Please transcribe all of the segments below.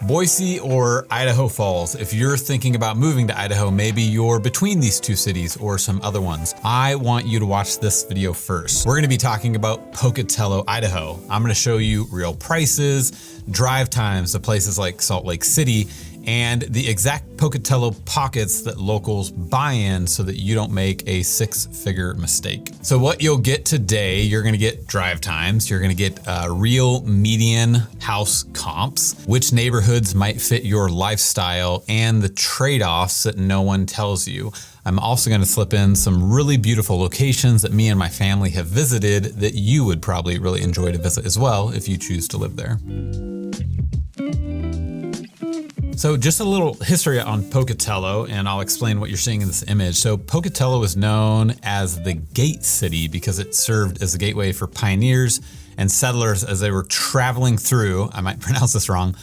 Boise or Idaho Falls. If you're thinking about moving to Idaho, maybe you're between these two cities or some other ones, I want you to watch this video first. We're gonna be talking about Pocatello, Idaho. I'm gonna show you real prices, drive times to places like Salt Lake City, and the exact Pocatello pockets that locals buy in so that you don't make a six-figure mistake. So what you'll get today, you're gonna get drive times, you're gonna get real median house comps, which neighborhoods might fit your lifestyle, and the trade-offs that no one tells you. I'm also gonna slip in some really beautiful locations that me and my family have visited that you would probably really enjoy to visit as well if you choose to live there. So just a little history on Pocatello, and I'll explain what you're seeing in this image. So Pocatello is known as the Gate City because it served as a gateway for pioneers and settlers as they were traveling through, I might pronounce this wrong,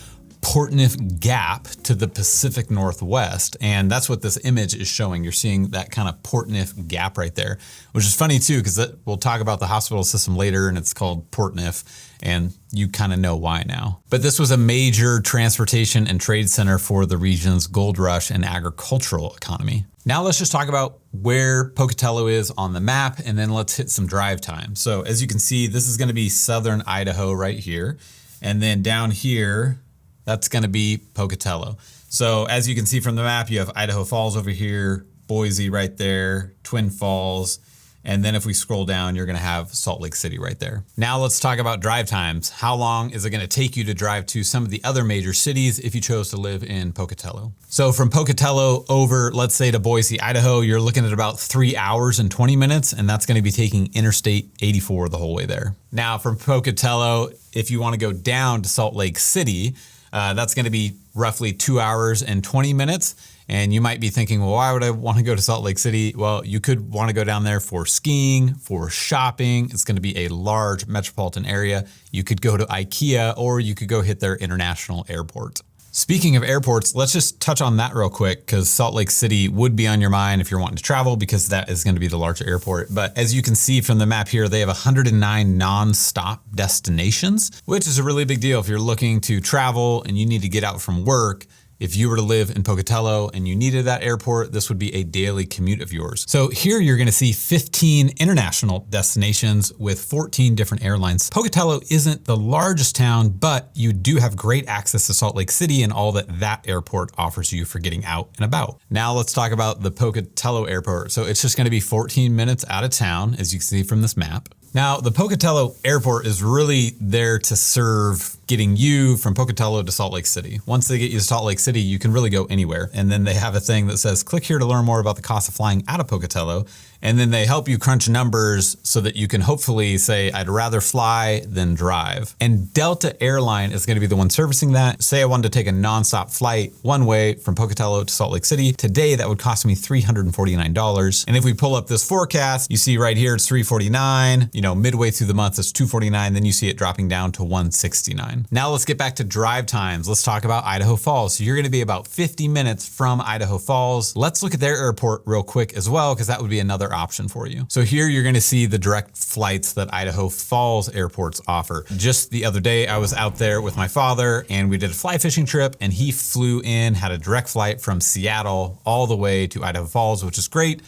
Portneuf Gap to the Pacific Northwest. And that's what this image is showing. You're seeing that kind of Portneuf Gap right there, which is funny too, because we'll talk about the hospital system later and it's called Portneuf, and you kind of know why now. But this was a major transportation and trade center for the region's gold rush and agricultural economy. Now let's just talk about where Pocatello is on the map, and then let's hit some drive time. So as you can see, this is gonna be southern Idaho right here. And then down here, that's gonna be Pocatello. So as you can see from the map, you have Idaho Falls over here, Boise right there, Twin Falls, and then if we scroll down, you're gonna have Salt Lake City right there. Now let's talk about drive times. How long is it gonna take you to drive to some of the other major cities if you chose to live in Pocatello? So from Pocatello over, let's say to Boise, Idaho, you're looking at about 3 hours and 20 minutes, and that's gonna be taking Interstate 84 the whole way there. Now from Pocatello, if you wanna go down to Salt Lake City, that's gonna be roughly 2 hours and 20 minutes. And you might be thinking, well, why would I want to go to Salt Lake City? Well, you could want to go down there for skiing, for shopping. It's going to be a large metropolitan area. You could go to IKEA, or you could go hit their international airport. Speaking of airports, let's just touch on that real quick, because Salt Lake City would be on your mind if you're wanting to travel, because that is going to be the larger airport. But as you can see from the map here, they have 109 non-stop destinations, which is a really big deal if you're looking to travel and you need to get out from work. If you were to live in Pocatello and you needed that airport, this would be a daily commute of yours. So here you're gonna see 15 international destinations with 14 different airlines. Pocatello isn't the largest town, but you do have great access to Salt Lake City and all that that airport offers you for getting out and about. Now let's talk about the Pocatello airport. So it's just gonna be 14 minutes out of town, as you can see from this map. Now, the Pocatello airport is really there to serve getting you from Pocatello to Salt Lake City. Once they get you to Salt Lake City, you can really go anywhere. And then they have a thing that says, click here to learn more about the cost of flying out of Pocatello. And then they help you crunch numbers so that you can hopefully say, I'd rather fly than drive. And Delta Airline is gonna be the one servicing that. Say I wanted to take a nonstop flight one way from Pocatello to Salt Lake City. Today, that would cost me $349. And if we pull up this forecast, you see right here, it's $349. You know, midway through the month, it's $249. Then you see it dropping down to $169. Now let's get back to drive times. Let's talk about Idaho Falls. So you're gonna be about 50 minutes from Idaho Falls. Let's look at their airport real quick as well, because that would be another option for you. So here you're gonna see the direct flights that Idaho Falls airports offer. Just the other day, I was out there with my father and we did a fly fishing trip, and he flew in, had a direct flight from Seattle all the way to Idaho Falls, which is great.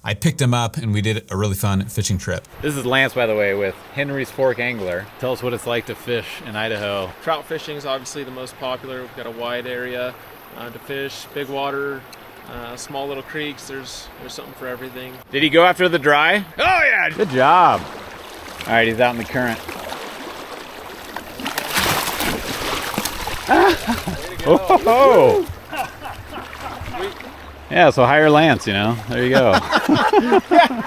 I picked him up and we did a really fun fishing trip. This is Lance, by the way, with Henry's Fork Angler. Tell us what it's like to fish in Idaho. Trout fishing is obviously the most popular. We've got a wide area to fish, big water, small little creeks. There's something for everything. Did he go after the dry? Oh yeah, good job. All right, he's out in the current. Oh! Yeah, so hire Lance, you know, there you go.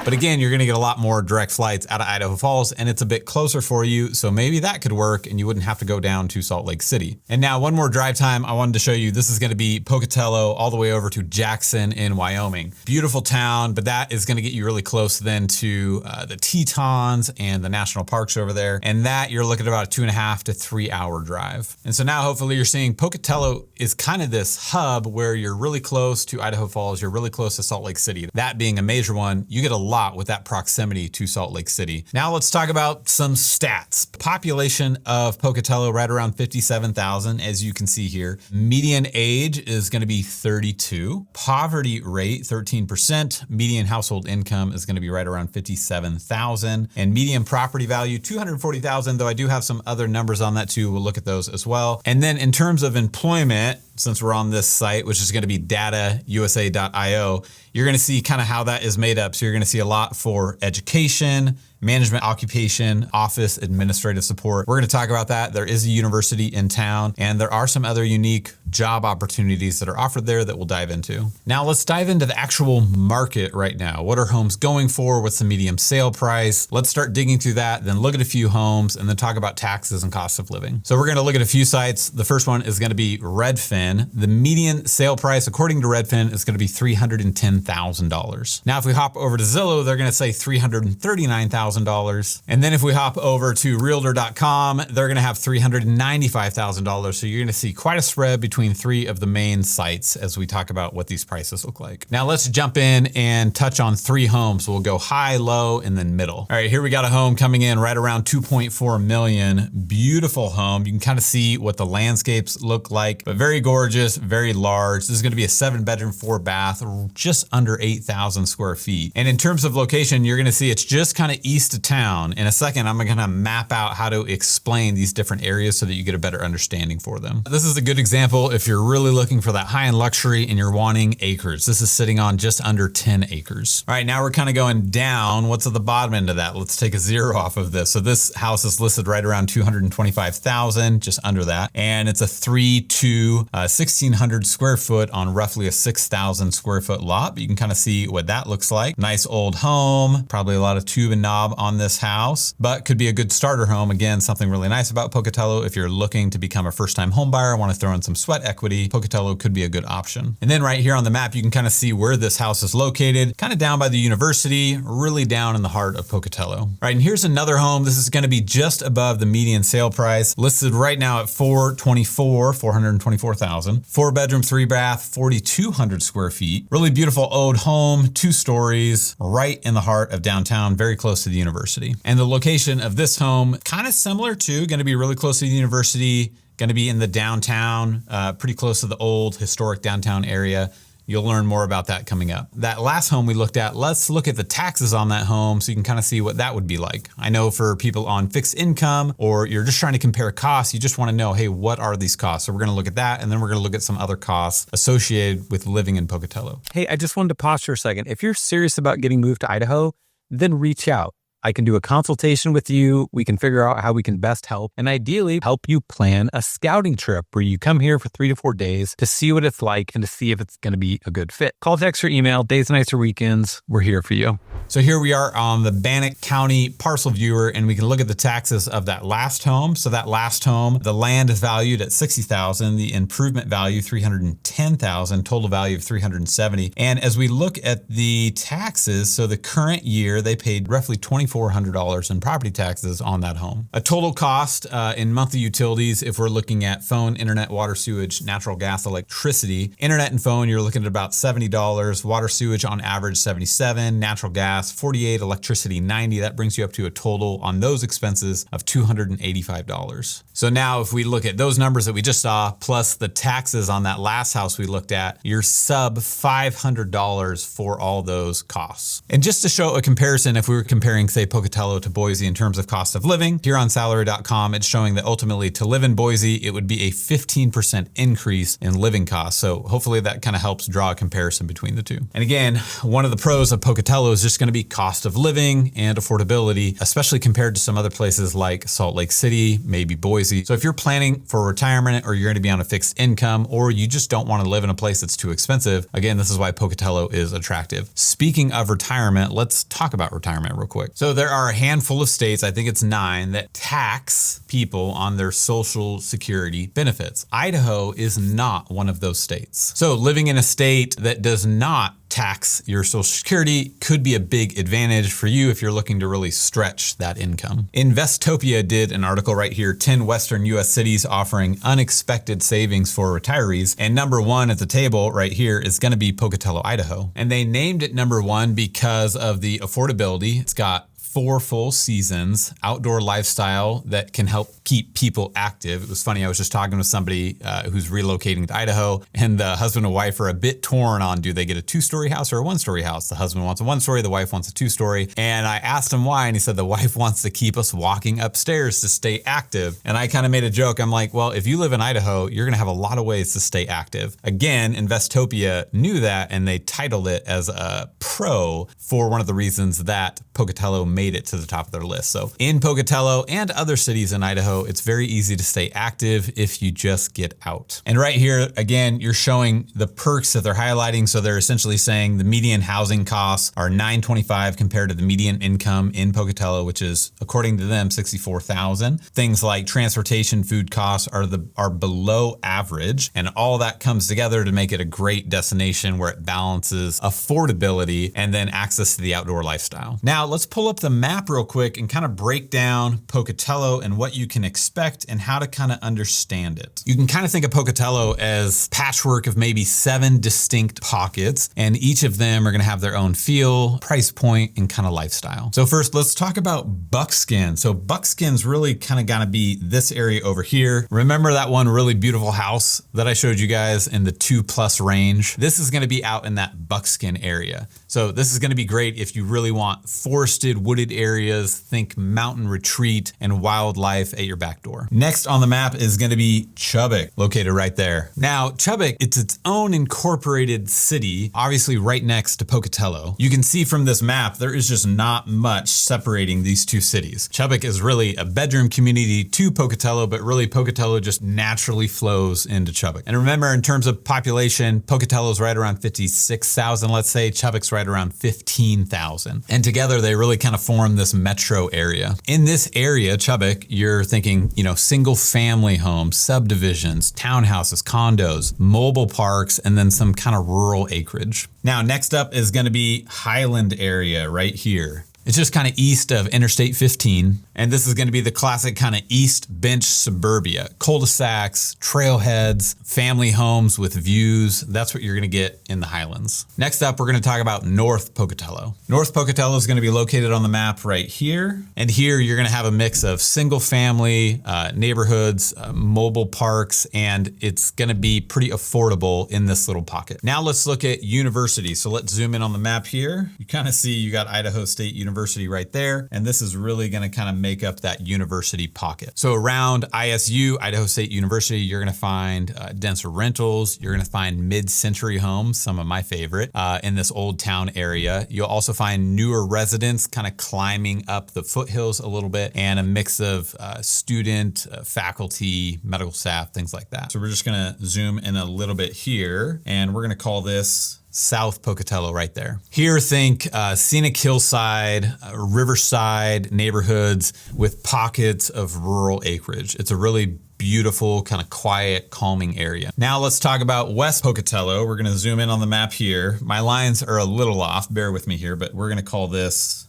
But again, you're gonna get a lot more direct flights out of Idaho Falls, and it's a bit closer for you, so maybe that could work and you wouldn't have to go down to Salt Lake City. And now one more drive time I wanted to show you. This is gonna be Pocatello all the way over to Jackson in Wyoming. Beautiful town, but that is gonna get you really close then to the Tetons and the national parks over there. And that you're looking at about a 2.5 to 3 hour drive. And so now hopefully you're seeing Pocatello is kind of this hub where you're really close to Idaho Idaho Falls, you're really close to Salt Lake City. That being a major one, you get a lot with that proximity to Salt Lake City. Now let's talk about some stats. Population of Pocatello right around 57,000, as you can see here. Median age is going to be 32. Poverty rate 13%. Median household income is going to be right around 57,000, and median property value 240,000. Though I do have some other numbers on that too. We'll look at those as well. And then in terms of employment, since we're on this site, which is going to be datausa.io, you're going to see kind of how that is made up. So you're going to see a lot for education, management, occupation, office, administrative support. We're going to talk about that. There is a university in town, and there are some other unique job opportunities that are offered there that we'll dive into. Now let's dive into the actual market right now. What are homes going for? What's the median sale price? Let's start digging through that, then look at a few homes, and then talk about taxes and cost of living. So we're going to look at a few sites. The first one is going to be Redfin. The median sale price, according to Redfin, is going to be $310,000. Now, if we hop over to Zillow, they're going to say $339,000. And then if we hop over to realtor.com, they're going to have $395,000. So you're going to see quite a spread between three of the main sites as we talk about what these prices look like. Now let's jump in and touch on three homes. We'll go high, low, and then middle. All right, here we got a home coming in right around 2.4 million. Beautiful home. You can kind of see what the landscapes look like, but very gorgeous, very large. This is going to be a 7-bedroom, 4-bath, just under 8,000 square feet. And in terms of location, you're going to see it's just kind of east of town. In a second, I'm going to map out how to explain these different areas so that you get a better understanding for them. This is a good example if you're really looking for that high-end luxury and you're wanting acres. This is sitting on just under 10 acres. All right, now we're kind of going down. What's at the bottom end of that? Let's take a 0 off of this. So this house is listed right around 225,000, just under that. And it's a 3-2, 1,600 square foot on roughly a 6,000 square foot lot. But you can kind of see what that looks like. Nice old home, probably a lot of tube and knob on this house, but could be a good starter home. Again, something really nice about Pocatello. If you're looking to become a first-time home buyer, want to throw in some sweat equity, Pocatello could be a good option. And then right here on the map, you can kind of see where this house is located, kind of down by the university, really down in the heart of Pocatello. All right, and here's another home. This is going to be just above the median sale price, listed right now at 424,000. 4-bedroom, 3-bath, 4,200 square feet. Really beautiful old home, 2 stories, right in the heart of downtown, very close to the university. And the location of this home, kind of similar to, going to be really close to the university, going to be in the downtown, pretty close to the old historic downtown area. You'll learn more about that coming up. That last home we looked at, let's look at the taxes on that home so you can kind of see what that would be like. I know for people on fixed income, or you're just trying to compare costs, you just want to know, hey, what are these costs? So we're going to look at that, and then we're going to look at some other costs associated with living in Pocatello. Hey, I just wanted to pause for a second. If you're serious about getting moved to Idaho, then reach out. I can do a consultation with you. We can figure out how we can best help, and ideally help you plan a scouting trip where you come here for 3 to 4 days to see what it's like and to see if it's going to be a good fit. Call, text, or email, days, nights, or weekends. We're here for you. So here we are on the Bannock County parcel viewer, and we can look at the taxes of that last home. So that last home, the land is valued at $60,000, the improvement value $310,000, total value of $370,000. And as we look at the taxes, so the current year they paid roughly $2,400 in property taxes on that home. A total cost in monthly utilities, if we're looking at phone, internet, water, sewage, natural gas, electricity. Internet and phone, you're looking at about $70. Water, sewage on average $77. Natural gas $48. Electricity $90. That brings you up to a total on those expenses of $285. So now if we look at those numbers that we just saw, plus the taxes on that last house we looked at, you're sub $500 for all those costs. And just to show a comparison, if we were comparing, say, Pocatello to Boise in terms of cost of living, here on salary.com, it's showing that ultimately to live in Boise, it would be a 15% increase in living costs. So hopefully that kind of helps draw a comparison between the two. And again, one of the pros of Pocatello is just going to be cost of living and affordability, especially compared to some other places like Salt Lake City, maybe Boise. So if you're planning for retirement, or you're going to be on a fixed income, or you just don't want to live in a place that's too expensive, again, this is why Pocatello is attractive. Speaking of retirement, let's talk about retirement real quick. So there are a handful of states, I think it's 9, that tax people on their Social Security benefits. Idaho is not one of those states. So living in a state that does not tax your Social Security could be a big advantage for you if you're looking to really stretch that income. Investopia did an article right here, 10 Western US cities offering unexpected savings for retirees. And number one at the table right here is gonna be Pocatello, Idaho. And they named it number one because of the affordability. It's got 4 full seasons, outdoor lifestyle that can help keep people active. It was funny, I was just talking with somebody who's relocating to Idaho, and the husband and wife are a bit torn on, do they get a 2-story house or a 1-story house? The husband wants a 1-story, the wife wants a 2-story. And I asked him why, and he said the wife wants to keep us walking upstairs to stay active. And I kind of made a joke. I'm like, well, if you live in Idaho, you're gonna have a lot of ways to stay active. Again, Investopia knew that, and they titled it as a pro for one of the reasons that Pocatello made it to the top of their list. So in Pocatello and other cities in Idaho, it's very easy to stay active if you just get out. And right here, again, you're showing the perks that they're highlighting. So they're essentially saying the median housing costs are $925 compared to the median income in Pocatello, which is, according to them, $64,000. Things like transportation, food costs are below average, and all that comes together to make it a great destination where it balances affordability and then access to the outdoor lifestyle. Now, let's pull up the map real quick and kind of break down Pocatello and what you can expect and how to kind of understand it. You can kind of think of Pocatello as patchwork of maybe 7 distinct pockets, and each of them are going to have their own feel, price point, and kind of lifestyle. So first, let's talk about Buckskin. So Buckskin's really kind of going to be this area over here. Remember that one really beautiful house that I showed you guys in the 2+ range? This is going to be out in that Buckskin area. So this is going to be great if you really want forested, wooded areas, think mountain retreat and wildlife at your back door. Next on the map is going to be Chubbuck, located right there. Now, Chubbuck, it's its own incorporated city, obviously right next to Pocatello. You can see from this map, there is just not much separating these two cities. Chubbuck is really a bedroom community to Pocatello, but really Pocatello just naturally flows into Chubbuck. And remember, in terms of population, Pocatello is right around 56,000, let's say. Chubbuck's right around 15,000. And together they really kind of form this metro area. In this area, Chubbuck, you're thinking, single family homes, subdivisions, townhouses, condos, mobile parks, and then some kind of rural acreage. Now, next up is going to be Highland area right here. It's just kind of east of Interstate 15. And this is going to be the classic kind of East Bench suburbia, cul-de-sacs, trailheads, family homes with views. That's what you're going to get in the Highlands. Next up, we're going to talk about North Pocatello. North Pocatello is going to be located on the map right here. And here you're going to have a mix of single family neighborhoods, mobile parks, and it's going to be pretty affordable in this little pocket. Now let's look at universities. So let's zoom in on the map here. You kind of see you got Idaho State University right there. And this is really going to kind of make up that university pocket. So around ISU, Idaho State University, you're going to find denser rentals. You're going to find mid-century homes, some of my favorite, in this old town area. You'll also find newer residents kind of climbing up the foothills a little bit, and a mix of student, faculty, medical staff, things like that. So we're just going to zoom in a little bit here, and we're going to call this South Pocatello right there. Here, think scenic hillside, riverside neighborhoods with pockets of rural acreage. It's a really beautiful, kind of quiet, calming area. Now let's talk about West Pocatello. We're gonna zoom in on the map here. My lines are a little off, bear with me here, but we're gonna call this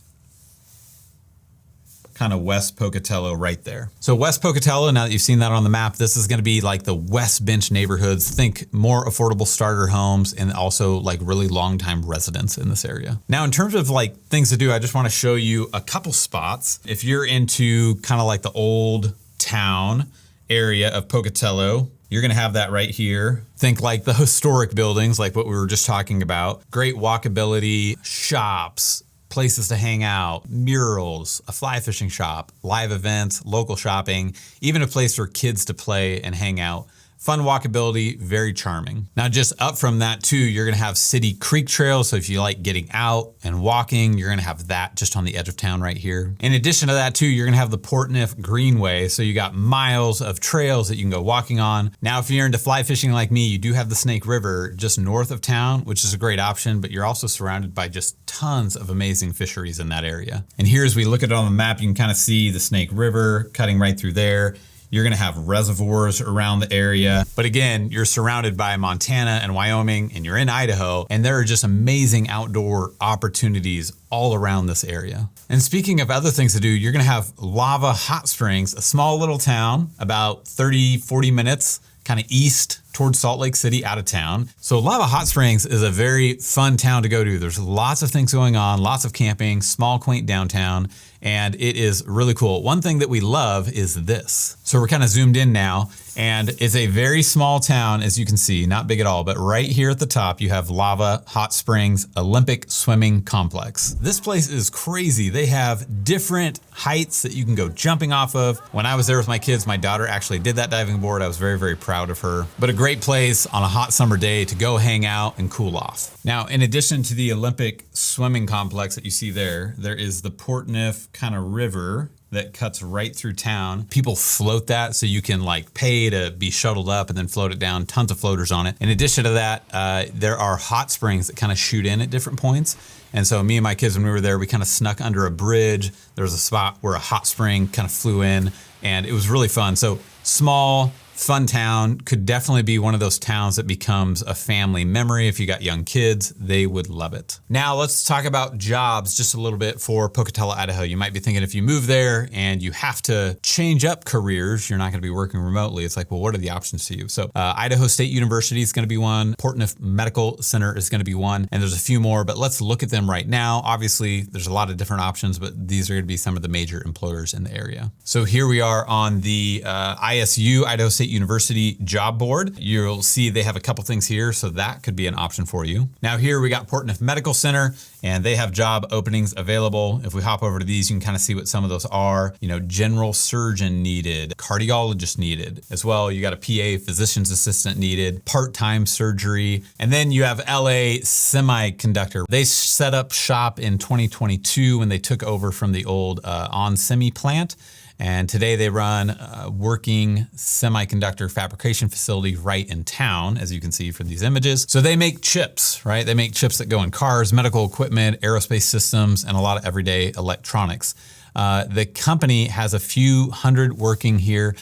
kind of West Pocatello right there. So West Pocatello, now that you've seen that on the map, this is gonna be like the West Bench neighborhoods. Think more affordable starter homes and also like really long time residents in this area. Now, in terms of like things to do, I just wanna show you a couple spots. If you're into kind of like the old town area of Pocatello, you're gonna have that right here. Think like the historic buildings, like what we were just talking about. Great walkability, shops, places to hang out, murals, a fly fishing shop, live events, local shopping, even a place for kids to play and hang out. Fun walkability, very charming. Now just up from that too, you're gonna have city creek trails. So if you like getting out and walking, you're gonna have that just on the edge of town right here. In addition to that too, you're gonna have the Portneuf Greenway. So you got miles of trails that you can go walking on. Now, if you're into fly fishing like me, you do have the Snake River just north of town, which is a great option, but you're also surrounded by just tons of amazing fisheries in that area. And here, as we look at it on the map, you can kind of see the Snake River cutting right through there. You're going to have reservoirs around the area. But again, you're surrounded by Montana and Wyoming, and you're in Idaho, and there are just amazing outdoor opportunities all around this area. And speaking of other things to do, you're going to have Lava Hot Springs, a small little town about 30-40 minutes kind of east towards Salt Lake City out of town. So Lava Hot Springs is a very fun town to go to. There's lots of things going on, lots of camping, small quaint downtown, and it is really cool. One thing that we love is this. So we're kind of zoomed in now, and it's a very small town, as you can see, not big at all, but right here at the top, you have Lava Hot Springs Olympic Swimming Complex. This place is crazy. They have different heights that you can go jumping off of. When I was there with my kids, my daughter actually did that diving board. I was very, very proud of her. But a great place on a hot summer day to go hang out and cool off. Now, in addition to the Olympic Swimming Complex that you see there, there is the Portneuf kind of river that cuts right through town. People float that, so you can like pay to be shuttled up and then float it down. Tons of floaters on it. In addition to that, there are hot springs that kind of shoot in at different points. And so me and my kids, when we were there, we kind of snuck under a bridge. There was a spot where a hot spring kind of flew in, and it was really fun. So small, fun town, could definitely be one of those towns that becomes a family memory. If you got young kids, they would love it. Now let's talk about jobs just a little bit for Pocatello, Idaho. You might be thinking if you move there and you have to change up careers, you're not gonna be working remotely. It's like, well, what are the options to you? So Idaho State University is gonna be one, Portneuf Medical Center is gonna be one, and there's a few more, but let's look at them right now. Obviously, there's a lot of different options, but these are gonna be some of the major employers in the area. So here we are on the ISU, Idaho State University job board. You'll see they have a couple things here, so that could be an option for you. Now here we got Portneuf Medical Center, and they have job openings available. If we hop over to these, you can kind of see what some of those are. You know, general surgeon needed, cardiologist needed. As well, you got a PA, physician's assistant needed, part-time surgery. And then you have LA Semiconductor. They set up shop in 2022 when they took over from the old OnSemi plant. And today they run a working semiconductor fabrication facility right in town, as you can see from these images. So they make chips, right? They make chips that go in cars, medical equipment, aerospace systems, and a lot of everyday electronics. The company has a few hundred working here,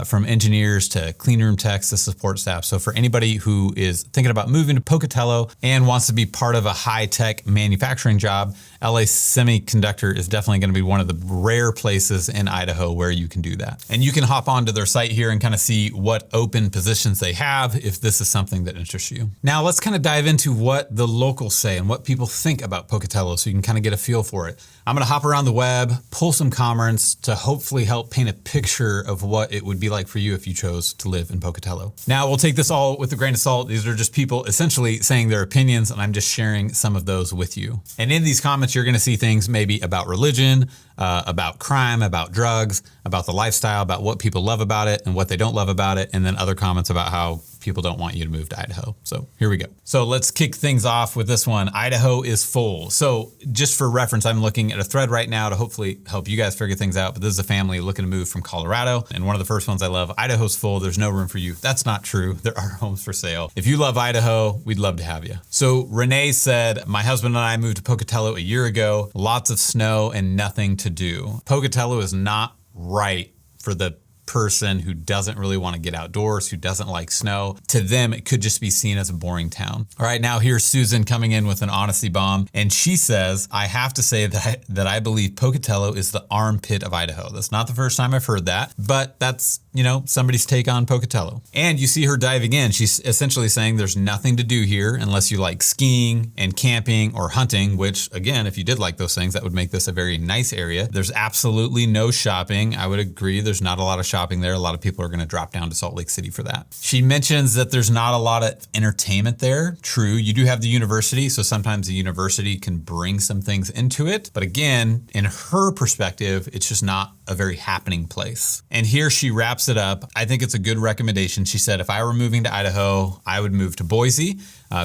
from engineers to clean room techs to support staff. So for anybody who is thinking about moving to Pocatello and wants to be part of a high-tech manufacturing job, LA Semiconductor is definitely going to be one of the rare places in Idaho where you can do that. And you can hop onto their site here and kind of see what open positions they have if this is something that interests you. Now let's kind of dive into what the locals say and what people think about Pocatello so you can kind of get a feel for it. I'm going to hop around the web, pull some comments to hopefully help paint a picture of what it would be like for you if you chose to live in Pocatello. Now we'll take this all with a grain of salt. These are just people essentially saying their opinions, and I'm just sharing some of those with you. And in these comments, you're going to see things maybe about religion, about crime, about drugs, about the lifestyle, about what people love about it and what they don't love about it, and then other comments about how people don't want you to move to Idaho. So here we go. So let's kick things off with this one. Idaho is full. So just for reference, I'm looking at a thread right now to hopefully help you guys figure things out, but this is a family looking to move from Colorado. And one of the first ones I love, Idaho's full, there's no room for you. That's not true. There are homes for sale. If you love Idaho, we'd love to have you. So Renee said, my husband and I moved to Pocatello a year ago, lots of snow and nothing to do. Pocatello is not right for the person who doesn't really want to get outdoors, who doesn't like snow. To them, it could just be seen as a boring town. All right, now here's Susan coming in with an honesty bomb. And she says, I have to say that I believe Pocatello is the armpit of Idaho. That's not the first time I've heard that, but that's, you know, somebody's take on Pocatello. And you see her diving in. She's essentially saying there's nothing to do here unless you like skiing and camping or hunting, which again, if you did like those things, that would make this a very nice area. There's absolutely no shopping. I would agree. There's not a lot of shopping there. A lot of people are going to drop down to Salt Lake City for that. She mentions that there's not a lot of entertainment there. True, you do have the university, so sometimes the university can bring some things into it. But again, in her perspective, it's just not a very happening place. And here she wraps it up. I think it's a good recommendation. She said, if I were moving to Idaho, I would move to Boise.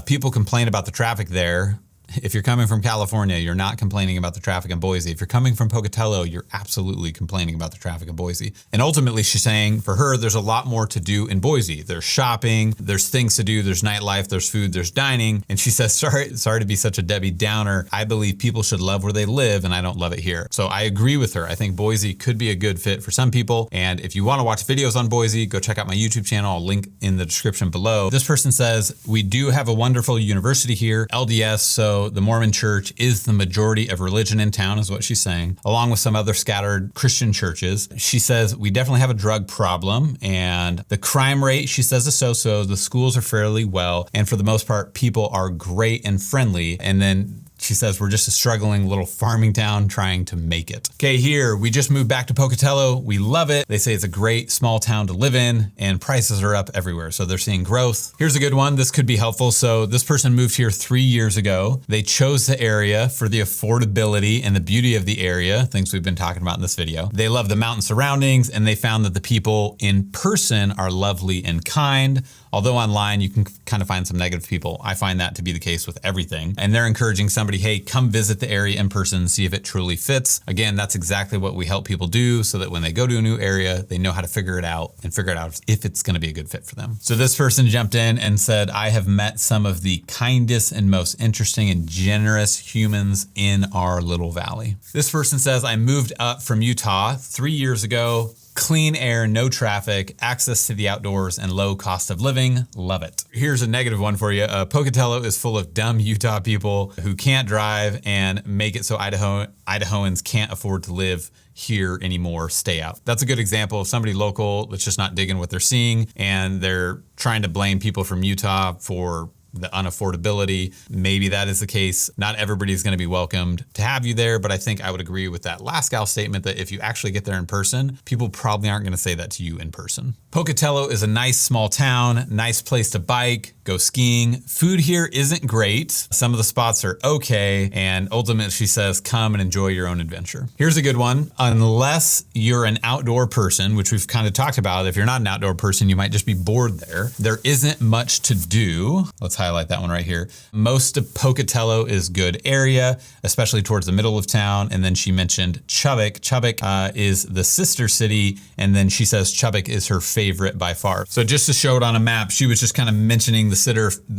People complain about the traffic there. If you're coming from California, you're not complaining about the traffic in Boise. If you're coming from Pocatello, you're absolutely complaining about the traffic in Boise. And ultimately, she's saying for her, there's a lot more to do in Boise. There's shopping, there's things to do, there's nightlife, there's food, there's dining. And she says, sorry to be such a Debbie Downer. I believe people should love where they live, and I don't love it here. So I agree with her. I think Boise could be a good fit for some people. And if you want to watch videos on Boise, go check out my YouTube channel. I'll link in the description below. This person says, we do have a wonderful university here, LDS, so the Mormon church is the majority of religion in town, is what she's saying, along with some other scattered Christian churches. She says, we definitely have a drug problem, and the crime rate, she says, is so-so. The schools are fairly well, and for the most part, people are great and friendly. And then she says, we're just a struggling little farming town trying to make it. Okay, here, we just moved back to Pocatello. We love it. They say it's a great small town to live in, and prices are up everywhere. So they're seeing growth. Here's a good one. This could be helpful. So this person moved here 3 years ago. They chose the area for the affordability and the beauty of the area, things we've been talking about in this video. They love the mountain surroundings, and they found that the people in person are lovely and kind. Although online, you can kind of find some negative people. I find that to be the case with everything. And they're encouraging somebody, hey, come visit the area in person, see if it truly fits. Again, that's exactly what we help people do so that when they go to a new area, they know how to figure it out and figure it out if it's gonna be a good fit for them. So this person jumped in and said, I have met some of the kindest and most interesting and generous humans in our little valley. This person says, I moved up from Utah 3 years ago. Clean air, no traffic, access to the outdoors, and low cost of living. Love it. Here's a negative one for you. Pocatello is full of dumb Utah people who can't drive and make it so Idahoans can't afford to live here anymore. Stay out. That's a good example of somebody local that's just not digging what they're seeing, and they're trying to blame people from Utah for the unaffordability. Maybe that is the case. Not everybody's going to be welcomed to have you there, but I think I would agree with that last gal statement that if you actually get there in person, people probably aren't going to say that to you in person. Pocatello is a nice small town, nice place to bike, go skiing. Food here isn't great. Some of the spots are okay, and ultimately she says, come and enjoy your own adventure. Here's a good one. Unless you're an outdoor person, which we've kind of talked about, if you're not an outdoor person, you might just be bored there. There isn't much to do. Let's highlight that one right here. Most of Pocatello is good area, especially towards the middle of town. And then she mentioned Chubbuck. Chubbuck is the sister city. And then she says Chubbuck is her favorite by far. So just to show it on a map, she was just kind of mentioning the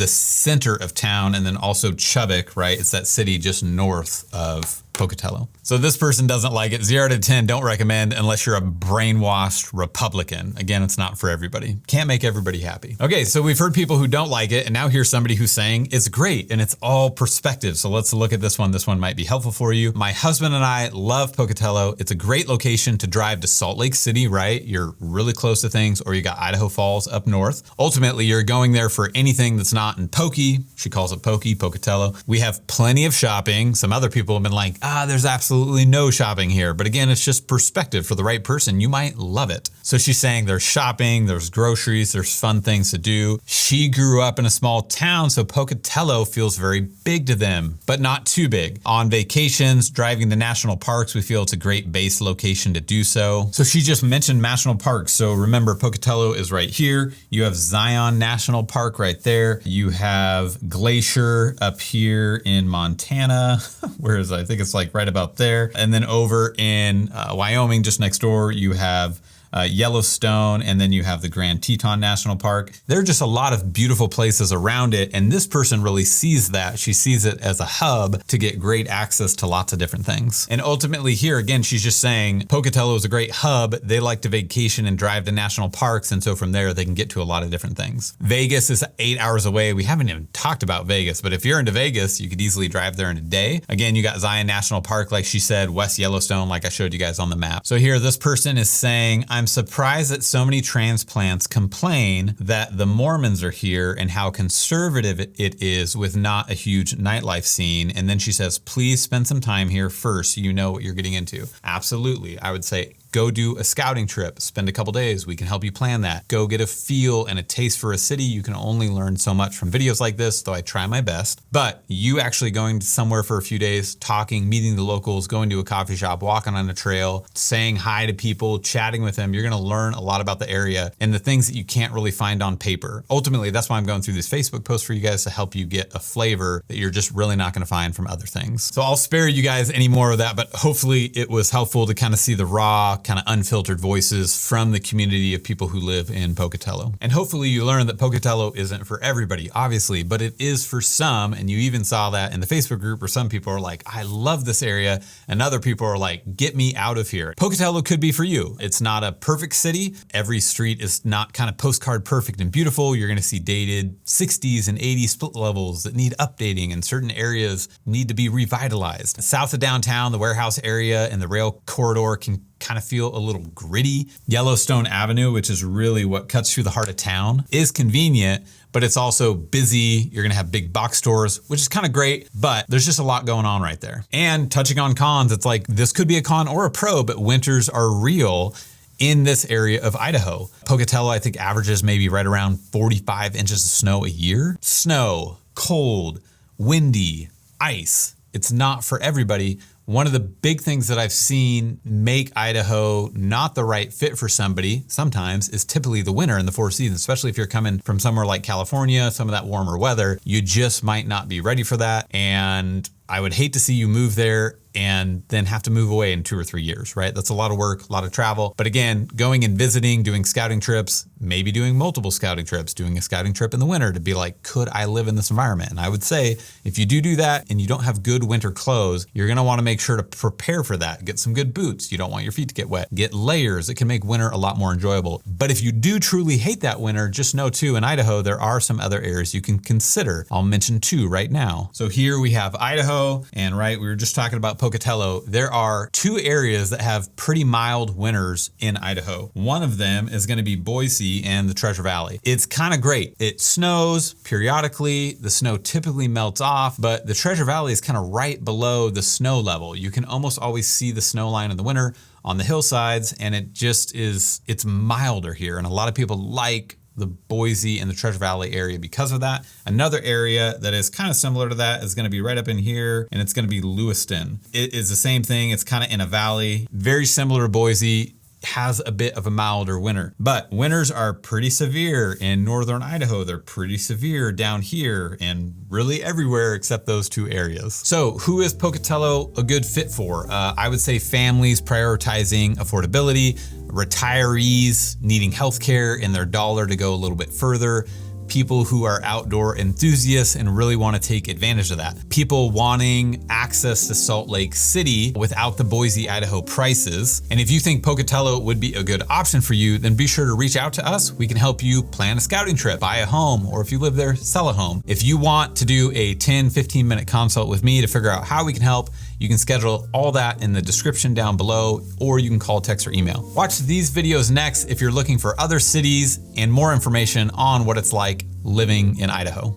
center of town, and then also Chubbuck, right? It's that city just north of Pocatello. So this person doesn't like it. 0 to 10, don't recommend unless you're a brainwashed Republican. Again, it's not for everybody. Can't make everybody happy. Okay, so we've heard people who don't like it, and now here's somebody who's saying it's great, and it's all perspective. So let's look at this one. This one might be helpful for you. My husband and I love Pocatello. It's a great location to drive to Salt Lake City, right? You're really close to things, or you got Idaho Falls up north. Ultimately, you're going there for anything that's not in Pokey. She calls it Pokey, Pocatello. We have plenty of shopping. Some other people have been like, there's absolutely no shopping here. But again, it's just perspective. For the right person, you might love it. So she's saying there's shopping, there's groceries, there's fun things to do. She grew up in a small town, so Pocatello feels very big to them, but not too big. On vacations, driving to national parks, we feel it's a great base location to do so. So she just mentioned national parks. So remember, Pocatello is right here. You have Zion National Park right there. You have Glacier up here in Montana. Where is it? I think it's like right about there. And then over in Wyoming, just next door, you have Yellowstone, and then you have the Grand Teton National Park. There are just a lot of beautiful places around it, and this person really sees that. She sees it as a hub to get great access to lots of different things. And ultimately here, again, she's just saying Pocatello is a great hub. They like to vacation and drive to national parks, and so from there, they can get to a lot of different things. Vegas is 8 hours away. We haven't even talked about Vegas, but if you're into Vegas, you could easily drive there in a day. Again, you got Zion National Park, like she said, West Yellowstone, like I showed you guys on the map. So here, this person is saying, I'm surprised that so many transplants complain that the Mormons are here and how conservative it is with not a huge nightlife scene. And then she says, please spend some time here first so you know what you're getting into. Absolutely. I would say Go do a scouting trip, spend a couple days. We can help you plan that. Go get a feel and a taste for a city. You can only learn so much from videos like this, though I try my best. But you actually going somewhere for a few days, talking, meeting the locals, going to a coffee shop, walking on a trail, saying hi to people, chatting with them, you're gonna learn a lot about the area and the things that you can't really find on paper. Ultimately, that's why I'm going through this Facebook post for you guys, to help you get a flavor that you're just really not gonna find from other things. So I'll spare you guys any more of that, but hopefully it was helpful to kind of see the raw, kind of unfiltered voices from the community of people who live in Pocatello. And hopefully you learned that Pocatello isn't for everybody, obviously, but it is for some. And you even saw that in the Facebook group where some people are like, I love this area. And other people are like, get me out of here. Pocatello could be for you. It's not a perfect city. Every street is not kind of postcard perfect and beautiful. You're gonna see dated 60s and 80s split levels that need updating, and certain areas need to be revitalized. South of downtown, the warehouse area and the rail corridor can kind of feel a little gritty. Yellowstone Avenue, which is really what cuts through the heart of town, is convenient, but it's also busy. You're gonna have big box stores, which is kind of great, but there's just a lot going on right there. And touching on cons, it's like this could be a con or a pro, but winters are real in this area of Idaho. Pocatello, I think, averages maybe right around 45 inches of snow a year. Snow, cold, windy, ice. It's not for everybody. One of the big things that I've seen make Idaho not the right fit for somebody sometimes is typically the winter and the four seasons, especially if you're coming from somewhere like California, some of that warmer weather. You just might not be ready for that. And I would hate to see you move there and then have to move away in 2 or 3 years, right? That's a lot of work, a lot of travel. But again, going and visiting, doing scouting trips, maybe doing multiple scouting trips, doing a scouting trip in the winter to be like, could I live in this environment? And I would say, if you do that and you don't have good winter clothes, you're gonna wanna make sure to prepare for that. Get some good boots. You don't want your feet to get wet. Get layers. It can make winter a lot more enjoyable. But if you do truly hate that winter, just know too, in Idaho, there are some other areas you can consider. I'll mention 2 right now. So here we have Idaho, and right, we were just talking about Pocatello. There are 2 areas that have pretty mild winters in Idaho. One of them is gonna be Boise and the Treasure Valley. It's kind of great. It snows periodically. The snow typically melts off, but the Treasure Valley is kind of right below the snow level. You can almost always see the snow line in the winter on the hillsides, and it just is, it's milder here. And a lot of people like the Boise and the Treasure Valley area because of that. Another area that is kind of similar to that is gonna be right up in here, and it's gonna be Lewiston. It is the same thing. It's kind of in a valley, very similar to Boise. Has a bit of a milder winter, but winters are pretty severe in northern Idaho. They're pretty severe down here and really everywhere except those 2 areas. So who is Pocatello a good fit for? I would say families prioritizing affordability, retirees needing healthcare and their dollar to go a little bit further, people who are outdoor enthusiasts and really want to take advantage of that. People wanting access to Salt Lake City without the Boise, Idaho prices. And if you think Pocatello would be a good option for you, then be sure to reach out to us. We can help you plan a scouting trip, buy a home, or if you live there, sell a home. If you want to do a 10-15 minute consult with me to figure out how we can help, you can schedule all that in the description down below, or you can call, text, or email. Watch these videos next if you're looking for other cities and more information on what it's like living in Idaho.